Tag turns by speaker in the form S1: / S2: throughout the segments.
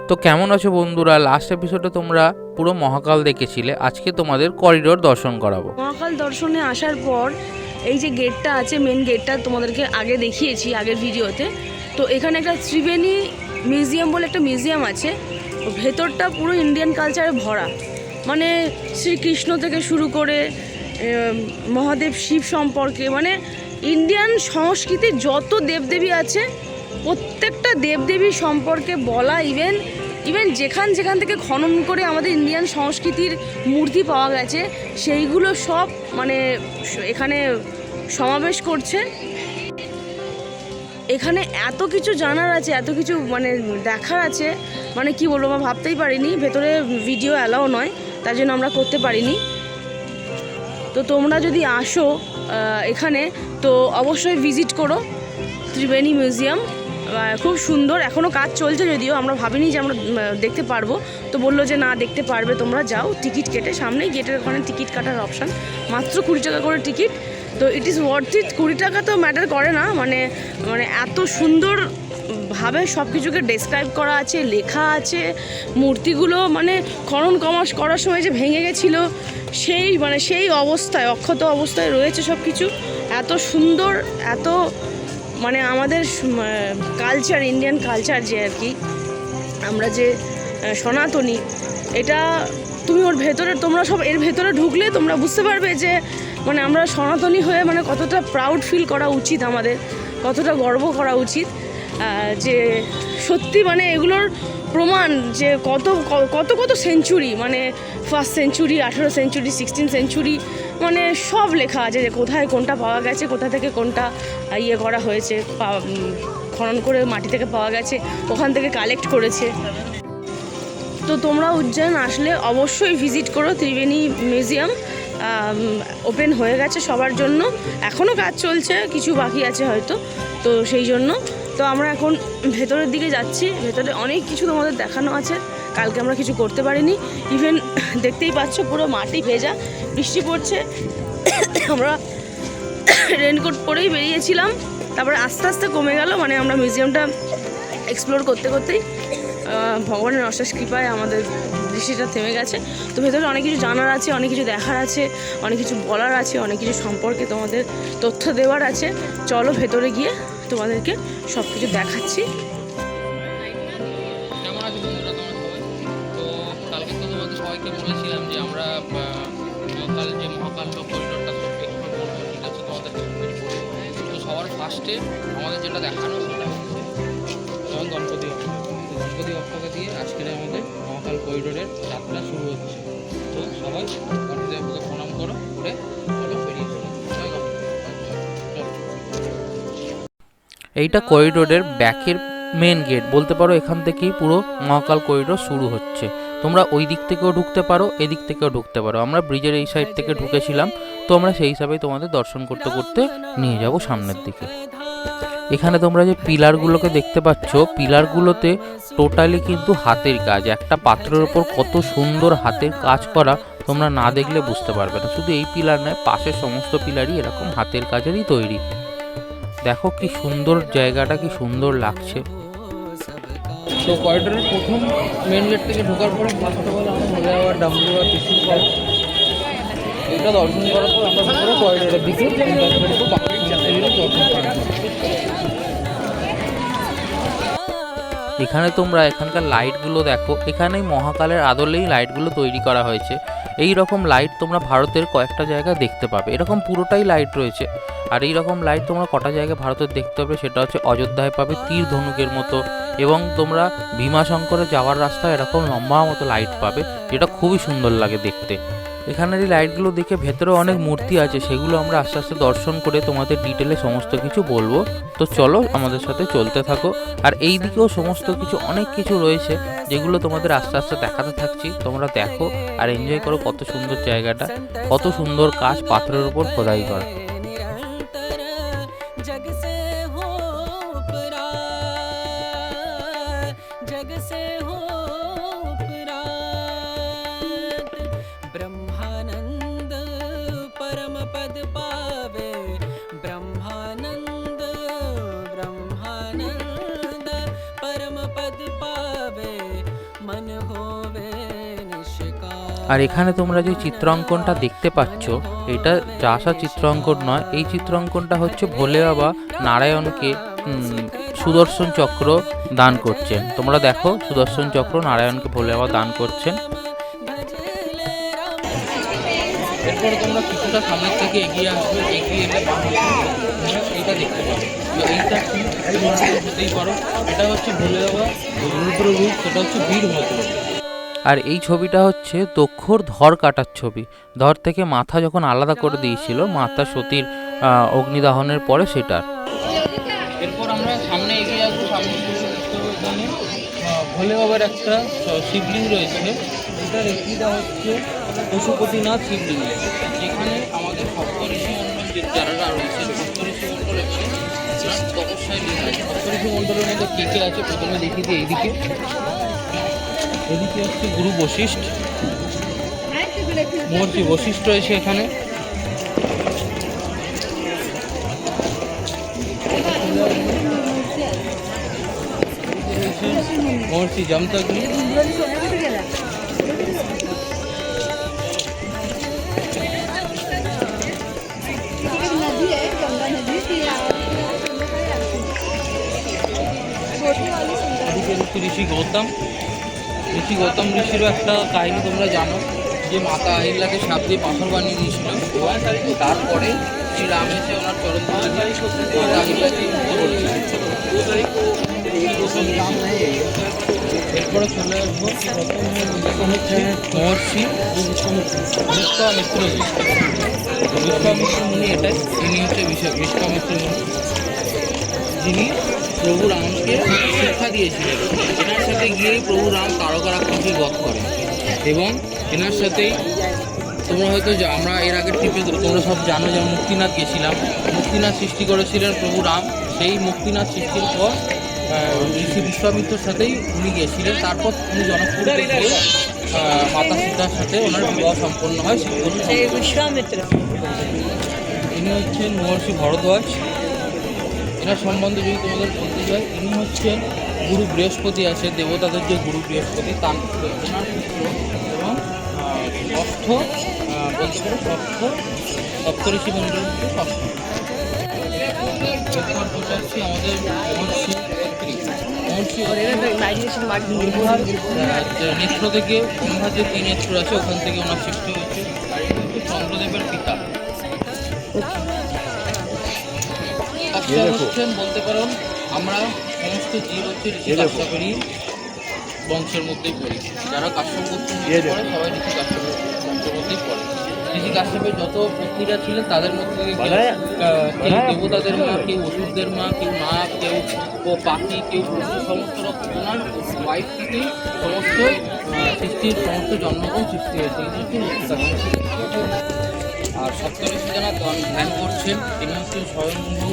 S1: তো কেমন আছো বন্ধুরা? লাস্ট এপিসোডে তোমরা পুরো মহাকাল দেখেছিলে, আজকে তোমাদের করিডোর দর্শন করাবো।
S2: মহাকাল দর্শনে আসার পর এই যে গেটটা আছে, মেন গেটটা তোমাদেরকে আগে দেখিয়েছি আগের ভিডিওতে। তো এখানে একটা ত্রিবেণী মিউজিয়াম বলে একটা মিউজিয়াম আছে। ভেতরটা পুরো ইন্ডিয়ান কালচারে ভরা, মানে শ্রীকৃষ্ণ থেকে শুরু করে মহাদেব শিব সম্পর্কে, মানে ইন্ডিয়ান সংস্কৃতির যত দেবদেবী আছে প্রত্যেকটা দেবদেবী সম্পর্কে বলা। ইভেন যেখান থেকে খনন করে আমাদের ইন্ডিয়ান সংস্কৃতির মূর্তি পাওয়া গেছে সেইগুলো সব মানে এখানে সমাবেশ করছে। এখানে এত কিছু জানার আছে, এত কিছু মানে দেখার আছে, মানে কি বলবো, আমরা ভাবতেই পারিনি। ভেতরে ভিডিও অ্যালাও নয়, তার জন্য আমরা করতে পারিনি। তো তোমরা যদি আসো এখানে তো অবশ্যই ভিজিট করো ত্রিবেণী মিউজিয়াম। খুব সুন্দর, এখনও কাজ চলছে, যদিও আমরা ভাবিনি যে আমরা দেখতে পারবো। তো বললো যে না, দেখতে পারবে, তোমরা যাও টিকিট কেটে। সামনেই গেটের ওখানে টিকিট কাটার অপশান, মাত্র 20 টাকা করে টিকিট। তো ইট ইজ ওয়ার্থ ইট। 20 টাকা তো ম্যাটার করে না, মানে এত সুন্দরভাবে সব কিছুকে ডেসক্রাইব করা আছে, লেখা আছে। মূর্তিগুলো মানে খনন করার সময় যে ভেঙে গেছিলো সেই অবস্থায়, অক্ষত অবস্থায় রয়েছে সব কিছু। এত সুন্দর, এত মানে আমাদের কালচার, ইন্ডিয়ান কালচার যে আর কি, আমরা যে সনাতনী, এটা তুমি তোমরা সব এর ভেতরে ঢুকলে তোমরা বুঝতে পারবে যে মানে আমরা সনাতনী হয়ে মানে কতটা প্রাউড ফিল করা উচিত, আমাদের কতটা গর্ব করা উচিত। যে সত্যি মানে এগুলোর প্রমাণ যে কত সেঞ্চুরি, মানে 1st সেঞ্চুরি, 18 সেঞ্চুরি, 16 সেঞ্চুরি, মানে সব লেখা আছে যে কোথায় কোনটা পাওয়া গেছে, কোথা থেকে কোনটা করা হয়েছে, খনন করে মাটি থেকে পাওয়া গেছে, ওখান থেকে কালেক্ট করেছে। তো তোমরা উজ্জয়ন আসলে অবশ্যই ভিজিট করো ত্রিবেণী মিউজিয়াম। ওপেন হয়ে গেছে সবার জন্য, এখনও কাজ চলছে, কিছু বাকি আছে হয়তো, তো সেই জন্য। তো আমরা এখন ভেতরের দিকে যাচ্ছি। ভেতরে অনেক কিছু তোমাদের দেখানো আছে, কালকে আমরা কিছু করতে পারিনি। ইভেন দেখতেই পাচ্ছ পুরো মাটি ভেজা, বৃষ্টি পড়ছে। আমরা রেনকোট পরেই বেরিয়েছিলাম, তারপরে আস্তে আস্তে কমে গেল। মানে আমরা মিউজিয়ামটা এক্সপ্লোর করতে করতেই ভগবানের অশেষ কৃপায় আমাদের দৃষ্টিটা থেমে গেছে। তো ভেতরে অনেক কিছু জানার আছে, অনেক কিছু দেখার আছে, অনেক কিছু বলার আছে, অনেক কিছু সম্পর্কে তোমাদের তথ্য দেওয়ার আছে। চলো ভেতরে গিয়ে তোমাদেরকে সব কিছু দেখাচ্ছি।
S1: কেমন আছো বন্ধুরা তোমরা সবাই? তো কালকে তো তোমাদের সবাইকে বলেছিলাম যে আমরা মহাকাল করিডোরটা সব এক্সপ্লোর করবো, ঠিক আছে? তোমাদের তো সবার ফার্স্টে আমাদের যেটা দেখানো সেটা হচ্ছে গণপতি অক্ষকে দিয়ে আজকের আমাদের মহাকাল করিডোরের যাত্রা শুরু হচ্ছে। তো সবাই গণপতি অক্ষকে প্রণাম করে চলো বেরিয়ে চলো। এইটা করিডোরের ব্যাকের মেন গেট বলতে পারো, এখান থেকেই পুরো মহাকাল করিডোর শুরু হচ্ছে। তোমরা ওই দিক থেকেও ঢুকতে পারো, এদিক থেকেও ঢুকতে পারো। আমরা ব্রিজের এই সাইড থেকে ঢুকেছিলাম, তো আমরা সেই হিসাবেই তোমাদের দর্শন করতে করতে নিয়ে যাব সামনের দিকে। এখানে তোমরা যে পিলারগুলোকে দেখতে পাচ্ছ, পিলারগুলোতে টোটালি কিন্তু হাতের কাজ। একটা পাত্রের ওপর কত সুন্দর হাতের কাজ করা, তোমরা না দেখলে বুঝতে পারবে না। শুধু এই পিলার নয়, পাশের সমস্ত পিলারই এরকম হাতের কাজেরই তৈরি। দেখো কি সুন্দর জায়গাটা, কি সুন্দর লাগছে। তো করিডোরের প্রথম মেন গেট থেকে ঢোকার পরে ফার্স্ট অফ অল আমরা চলে যাওয়ার ডাব্লিউআর টিসি ফল। এটা দর্শন করার পর আমরা পুরো করিডোরের দিকে দর্শন করা। এখানে তোমরা এখানকার লাইটগুলো দেখো, এখানে মহাকালের আদলেই লাইটগুলো তৈরি করা হয়েছে। এই রকম লাইট তোমরা ভারতের কয়েকটা জায়গায় দেখতে পাবে, এরকম পুরোটাই লাইট রয়েছে। আর এই রকম লাইট তোমরা কটা জায়গায় ভারতের দেখতে পাবে, সেটা হচ্ছে অযোধ্যায় পাবে তীর ধনুকের মতো, এবং তোমরা ভীমাশঙ্করে যাওয়ার রাস্তায় এরকম লম্বা মতো লাইট পাবে, যেটা খুবই সুন্দর লাগে দেখতে। এখানের এই লাইটগুলো দেখে ভেতরে অনেক মূর্তি আছে, সেগুলো আমরা আস্তে আস্তে দর্শন করে তোমাদের ডিটেলে সমস্ত কিছু বলবো। তো চলো আমাদের সাথে চলতে থাকো। আর এই দিকেও সমস্ত কিছু অনেক কিছু রয়েছে, যেগুলো তোমাদের আস্তে আস্তে দেখাতে থাকছি। তোমরা দেখো আর এনজয় করো কত সুন্দর জায়গাটা, কত সুন্দর কাজ পাথরের উপর খোদাই করা।
S3: ब्रह्मानंद परम पद पावे, ब्रह्मानंद परम पद पावे। मन होवे निष्काम।
S1: আর এখানে তোমরা যে চিত্রাঙ্কনটা দেখতে পাচ্ছ, এটা চাষা চিত্রাঙ্কন নয়, এই চিত্রাঙ্কনটা হচ্ছে ভোলে বাবা নারায়ণকে সুদর্শন চক্র দান করছেন। তোমরা দেখো সুদর্শন চক্র নারায়ণকে ভোলে বাবা দান করছেন। এরপরে তোমরা কিছুটা সামনের থেকে এগিয়ে আসবে, এগিয়ে এলে এইটা দেখতে পাবে। এইটা কি হতেই পারো, এটা হচ্ছে ভোলে বাবা রুদ্র রূপ, সেটা হচ্ছে বীরভদ্র। আর এই ছবিটা হচ্ছে দক্ষর ধর কাটার ছবি। ধর থেকে মাথা যখন আলাদা করে দিয়েছিল মাতা সতীর অগ্নিদাহনের পরে সেটার। এরপর আমরা সামনে এগিয়ে আসবো, সামনে এখানে ভোলে বাবার একটা শিবলিঙ্গ রয়েছে। এটার একটিটা হচ্ছে পশুপতিনাথ শিবলিঙ্গ, যেখানে আমাদের সপ্তঋষি মণ্ডল যারা রয়েছে, সপ্তঋষি মণ্ডল তপস্যায় লীলা আছে। সপ্তঋষি মণ্ডলের মধ্যে কে কে আছে প্রথমে দেখিয়ে দিই। এদিকে হচ্ছে গুরু বশিষ্ঠ, মহর্ষি বশিষ্ঠ রয়েছে এখানে। মহর্ষি জামতাগ্নি, ঋষি গৌতম। ঋষি গৌতম ঋষিরও একটা কাহিনী তোমরা জানো, যে মাতা আহিল্লাকে সাপ দিয়ে পাথর বানিয়ে দিয়েছিল, তারপরে শ্রী রাম এসে ওনার চরণ ধরে মাতা আহিল্লাকে মুক্ত করেছিলেন। এরপরে চলে আসবো মহর্ষি বিশ্বামিত্র মুনি। এটাই তিনি হচ্ছে বিশ্বামিত্র মুনি, যিনি প্রভু রামকে শিক্ষা দিয়েছিলেন। এনার সাথে গিয়েই প্রভু রাম তারকারাক্ষসকে বধ করেন, এবং এনার সাথেই তোমরা হয়তো আমরা এর আগের ট্রিপে তোমরা সব জানো যে মুক্তিনাথ গেছিলাম। মুক্তিনাথ সৃষ্টি করেছিলেন প্রভু রাম। সেই মুক্তিনাথ সৃষ্টির পর ঋষি বিশ্বামিত্রর সাথেই উনি গিয়েছিলেন। তারপর উনি জনকপুরে গিয়ে মাতা সীতার সাথে ওনার বিবাহ সম্পন্ন হয়। বিশ্বামিত্র ইনি হচ্ছেন মহর্ষি ভরদ্বাজ। এনার সম্বন্ধে যদি তোমাদের বলতে চাই, ইনি হচ্ছেন গুরু বৃহস্পতি আছে, দেবতাদের যে গুরু বৃহস্পতি, তার ওনার পুত্র এবং ষষ্ঠ বলতে পারো সপ্তঋষি মণ্ডলের মধ্যে ষষ্ঠ। হচ্ছে আমাদের মহর্ষি নেত্র থেকে ব্রহ্মার যে তিন নেত্র আছে ওখান থেকে ওনার সৃষ্টি হয়েছে। আর এটা হচ্ছে চন্দ্রদেবের পিতা। হচ্ছেন বলতে পারো আমরা সমস্ত জীব হচ্ছে ঋষি কাশ্যপেরই বংশের মধ্যেই পড়ি। যারা কাশ্যপ গোত্রের মধ্যে পড়ে সবাই ঋষি কাশ্যপ বংশের মধ্যেই পড়ে। ঋষি কাশ্যপের যত পত্নীরা ছিলেন তাদের মধ্যে কেউ দেবতাদের মা, কেউ অসুরদের মা, কেউ নাগ, কেউ পাখি, কেউ পশু, সমস্ত রকম ওনার ওয়াইফ থেকেই সমস্ত সৃষ্টির সমস্ত জন্মগ্রহণ সৃষ্টি হয়েছে। আর সপ্তঋষি যারা ধ্যান করছেন তিনি হচ্ছেন স্বয়ংভূ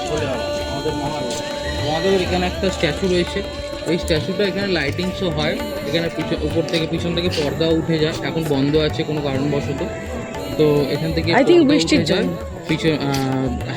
S1: বলে আমাদের মহাদেব। মহাদেবের এখানে একটা স্ট্যাচু রয়েছে। এই স্ট্যাচুটা এখানে লাইটিং শো হয়। এখানে উপর থেকে পিছন থেকে পর্দাও উঠে যায়, এখন বন্ধ আছে কোনো কারণবশত। তো এখান থেকে বৃষ্টির যায়, পিছন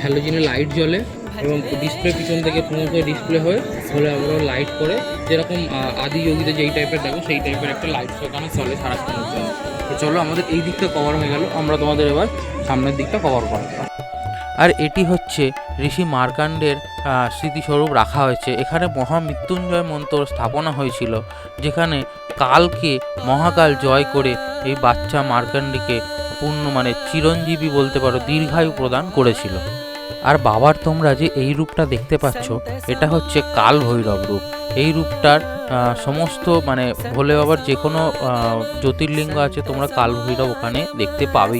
S1: হ্যালোজিনের লাইট জ্বলে এবং ডিসপ্লে পিছন থেকে সমস্ত ডিসপ্লে হয়ে হলে আমরা লাইট করে, যেরকম আদি যোগীতে যেই টাইপের দেখো সেই টাইপের একটা লাইট শো এখানে চলে সারাক্ষণের জন্য। তো চলো, আমাদের এই দিকটা কভার হয়ে গেল, আমরা তোমাদের এবার সামনের দিকটা কভার করব। আর এটি হচ্ছে ঋষি মার্কাণ্ডের স্মৃতিস্বরূপ রাখা হয়েছে। এখানে মহামৃত্যুঞ্জয় মন্ত্র স্থাপনা হয়েছিল, যেখানে কালকে মহাকাল জয় করে এই বাচ্চা মার্কাণ্ডকে চিরঞ্জীবী বলতে পারো, দীর্ঘায়ু প্রদান করেছিল। আর বাবার তোমরা যে এই রূপটা দেখতে পাচ্ছ, এটা হচ্ছে কাল ভৈরব রূপ। এই রূপটার সমস্ত ভোলে বাবার যে কোনো জ্যোতির্লিঙ্গ আছে তোমরা কাল ভৈরব ওখানে দেখতে পাবে।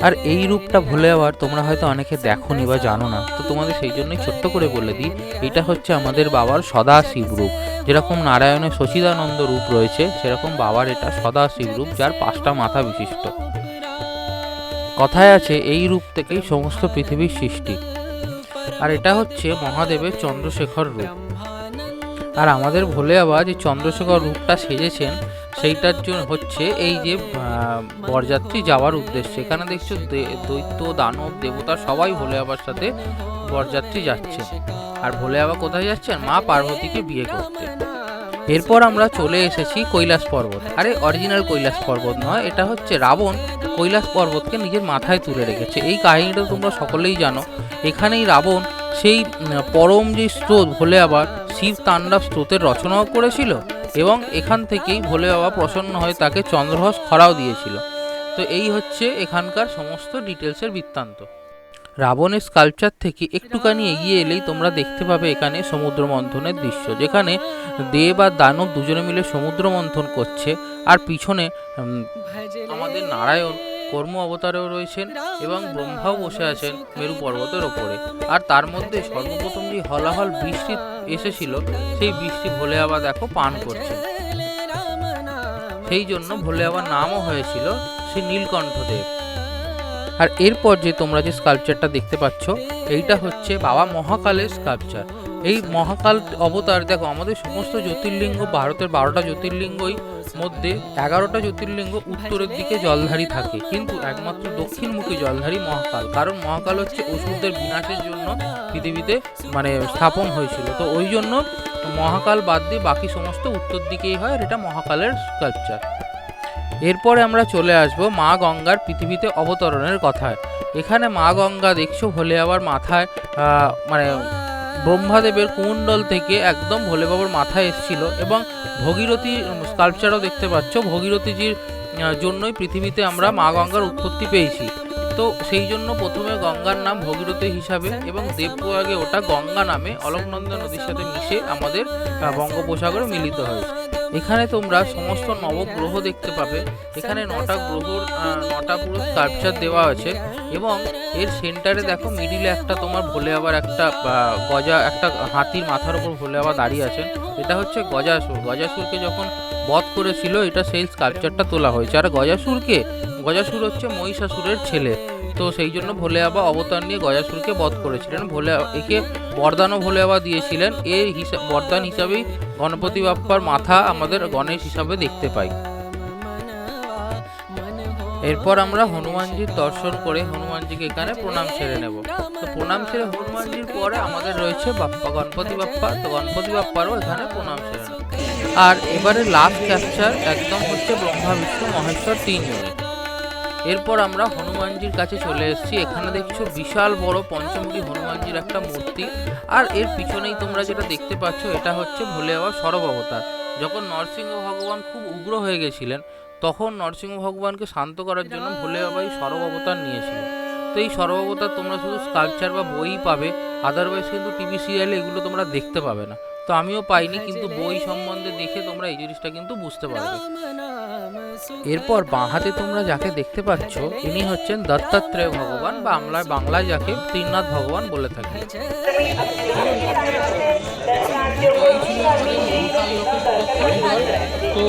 S1: আর এই রূপটা ভোলে বাবার তোমরা হয়তো অনেকে দেখোনি বা জানো না, তো তোমাদের সেই জন্যই ছোট্ট করে বলে দিই, এটা হচ্ছে আমাদের বাবার সদাশিব রূপ। যেরকম নারায়ণের সচিদানন্দ রূপ রয়েছে, সেরকম বাবার এটা সদাশিব রূপ, যার 5টা মাথা বিশিষ্ট। কথায় আছে এই রূপ থেকেই সমস্ত পৃথিবীর সৃষ্টি। আর এটা হচ্ছে মহাদেবের চন্দ্রশেখর রূপ। আর আমাদের ভোলে বাবা যে চন্দ্রশেখর রূপটা সেজেছেন, সেইটার জন্য হচ্ছে এই যে বরযাত্রী যাওয়ার উদ্দেশ্যে। এখানে দেখছো দৈত্য, দানব, দেবতা সবাই ভোলে বাবার সাথে বরযাত্রী যাচ্ছে। আর ভোলে বাবা কোথায় যাচ্ছেন? মা পার্বতীকে বিয়ে করতে। এরপর আমরা চলে এসেছি কৈলাস পর্বত। আরে অরিজিনাল কৈলাস পর্বত নয়, এটা হচ্ছে রাবণ কৈলাস পর্বতকে নিজের মাথায় তুলে রেখেছে। এই কাহিনীটা তোমরা সকলেই জানো। এখানেই রাবণ সেই পরম যে স্রোত ভোলে আবার শিব তাণ্ডব স্রোতের রচনাও করেছিল এবং এখান থেকেই ভোলে বাবা প্রসন্ন হয়ে তাকে চন্দ্রহাস খরাও দিয়েছিল। তো এই হচ্ছে এখানকার সমস্ত ডিটেলসের বৃত্তান্ত। রাবণের স্কাল্পচার থেকে একটুখানি এগিয়ে এলেই তোমরা দেখতে পাবে এখানে সমুদ্র মন্থনের দৃশ্য, যেখানে দেব আর দানব দুজনে মিলে সমুদ্র মন্থন করছে। আর পিছনে আমাদের নারায়ণ কর্ম অবতারেও রয়েছেন এবং ব্রহ্মাও বসে আছেন মেরু পর্বতের ওপরে। আর তার মধ্যে সর্বপ্রথম যে হলাহল বৃষ্টি এসেছিল সেই বৃষ্টি ভোলে বাবা দেখো পান করছে। সেই জন্য ভোলে বাবার নামও হয়েছিল শ্রী নীলকণ্ঠদেব। আর এরপর যে তোমরা যে স্কাল্পচারটা দেখতে পাচ্ছ এইটা হচ্ছে বাবা মহাকালের স্কাল্পচার। এই মহাকাল অবতার দেখো, আমাদের সমস্ত জ্যোতির্লিঙ্গ ভারতের 12টা জ্যোতির্লিঙ্গই মধ্যে 11টা জ্যোতির্লিঙ্গ উত্তরের দিকে জলধারী থাকে, কিন্তু একমাত্র দক্ষিণমুখী জলধারী মহাকাল। কারণ মহাকাল হচ্ছে অসুরদের বিনাশের জন্য পৃথিবীতে স্থাপন হয়েছিল। তো ওই জন্য মহাকাল বাদ দিয়ে বাকি সমস্ত উত্তর দিকেই হয়, আর এটা মহাকালের স্কাল্পচার। এরপরে আমরা চলে আসব মা গঙ্গার পৃথিবীতে অবতরণের কথায়। এখানে মা গঙ্গা দেখছো ভোলে বাবার মাথায় ব্রহ্মাদেবের কুণ্ডল থেকে একদম ভোলে বাবার মাথায় এসেছিল। এবং ভগীরথী স্কাল্পচারও দেখতে পাচ্ছ। ভগীরথীজির জন্যই পৃথিবীতে আমরা মা গঙ্গার উৎপত্তি পেয়েছি। তো সেই জন্য প্রথমে গঙ্গার নাম ভগীরথী হিসাবে এবং দেবপ্রয়াগে ওটা গঙ্গা নামে অলকনন্দা নদীর সাথে মিশে আমাদের বঙ্গোপসাগরে মিলিত হয়েছে। এখানে তোমরা সমস্ত নবগ্রহ দেখতে পাবে। এখানে 9টা গ্রহর 9টা পুরো স্কাল্পচার দেওয়া আছে এবং এর সেন্টারে দেখো মিডিলে একটা তোমার ভোলে বাবার একটা একটা হাতির মাথার উপর ভোলে বাবা দাঁড়িয়ে আছেন। এটা হচ্ছে গজাসুর। গজাসুরকে যখন বধ করেছিল এটা সেই স্কাল্পচারটা তোলা হয়েছে। আর গজাসুর হচ্ছে মহিষাসুরের ছেলে। তো সেই জন্য ভোলে বাবা অবতার নিয়ে গজাসুরকে বধ করেছিলেন। একে বরদানও ভোলে বাবা দিয়েছিলেন। এই বরদান হিসাবেই গণপতি বাপ্পার মাথা আমাদের গণেশ হিসাবে দেখতে পাই। এরপর আমরা হনুমানজির দর্শন করে হনুমানজিকে এখানে প্রণাম সেরে নেব। তো প্রণাম সেরে হনুমানজির পরে আমাদের রয়েছে গণপতি বাপ্পা। তো গণপতি বাপ্পারও এখানে প্রণাম সেরে নেব। আর এবারে লাস্ট ক্যাপচার একদম হচ্ছে ব্রহ্মা বিষ্ণু মহেশ্বর 3 জনের। এরপর আমরা হনুমানজির কাছে চলে এসেছি। এখানে দেখছো বিশাল বড় পঞ্চমুখী হনুমানজির একটা মূর্তি। আর এর পিছনেই তোমরা যেটা দেখতে পাচ্ছ এটা হচ্ছে ভোলে বাবার সরব অবতার। যখন নরসিংহ ভগবান খুব উগ্র হয়ে গেছিলেন তখন নরসিংহ ভগবানকে শান্ত করার জন্য ভোলে বাবা এই সরব অবতার নিয়েছিলেন। তো এই সরব অবতার তোমরা শুধু স্কাল্পচার বা বই পাবে, আদারওয়াইজ কিন্তু টিভি সিরিয়ালে এগুলো তোমরা দেখতে পাবে না। তো আমিও পাইনি, কিন্তু বই সম্বন্ধে দেখে তোমরা এই জিনিসটা কিন্তু বুঝতে পারবে। এরপর বাঁ হাতে তোমরা যাকে দেখতে পাচ্ছ ইনি হচ্ছেন দত্তাত্রেয় ভগবান, বা আমরা বাংলায় যাকে ত্রিনাথ ভগবান বলে থাকি। তো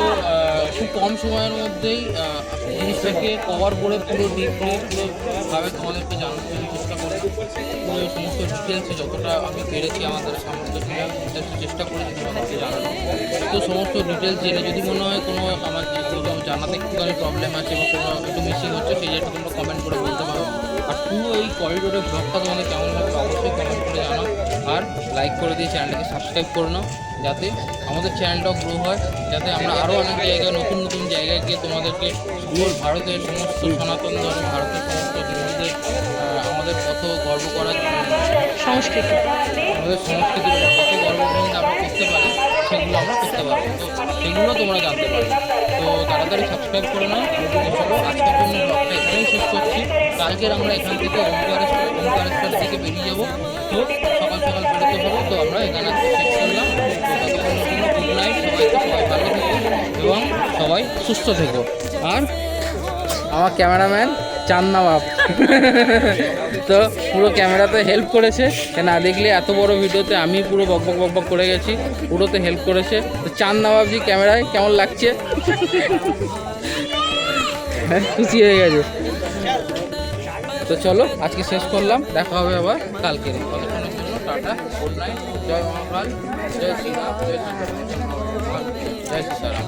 S1: খুব কম সময়ের মধ্যেই জিনিসটাকে কভার করে পুরো ডিপলিভাবে তোমাদেরকে জানাতে চেষ্টা করি। পুরো সমস্ত ডিটেলসে যতটা আমি পেরেছি আমাদের সামর্থ্য চেষ্টা করেছি তোমাদেরকে জানানো। তো সমস্ত ডিটেলস জেনে যদি মনে হয় কোনো আমার জানাতে একটুখানি প্রবলেম আছে বা কোনো একটু মিসিং হচ্ছে সেই জায়গাটা তোমরা কমেন্ট করে বলতে পারো। আর পুরো এই করিডোরের ব্লগটা তোমাদের কেমন লাগবে অবশ্যই কমেন্ট করে জানাও। আর লাইক করে দিয়ে চ্যানেলটাকে সাবস্ক্রাইব করে নাও, যাতে আমাদের চ্যানেলটাও গ্রো হয়, যাতে আমরা আরও অনেক জায়গায় নতুন নতুন জায়গায় গিয়ে তোমাদেরকে পুরো ভারতের সমস্ত সনাতন ধর্ম, ভারতের সমস্ত হিন্দুদের আমাদের কত গর্ব করার
S2: সংস্কৃতি,
S1: আমাদের সংস্কৃতির কত গর্ব আমরা করতে পারি সেগুলো আমরা করতে পারবো। তো সেগুলো তোমরা জানতে পারবে। তো তাড়াতাড়ি সাবস্ক্রাইব করে নাও। চলো আজকের জন্য ব্লগটা এখানেই শেষ করছি। কালকের আমরা এখান থেকে ওমকারেশ্বরের দিকে বেরিয়ে যাবো। তো সকাল সকাল বেরোতে হবে। তো আমরা এখানে শেষ করলাম। তো ততক্ষণের জন্য গুড নাইট। সবাই ভালো থেকো এবং সবাই সুস্থ থেকো। আর আমার ক্যামেরাম্যান চান্নাবাব তো পুরো ক্যামেরাতে হেল্প করেছে, না দেখলে এত বড় ভিডিওতে আমি পুরো বকবক করে গেছি, পুরোতে হেল্প করেছে। তো চান্নাবাবজি ক্যামেরায় কেমন লাগছে? খুশি হয়ে গেছে। তো চলো আজকে শেষ করলাম, দেখা হবে আবার কালকে। ততক্ষণের জন্য টাটা, গুড নাইট, জয় মহাকাল, জয় শ্রীরাম, জয় শ্রীরাম, জয় সীতারাম।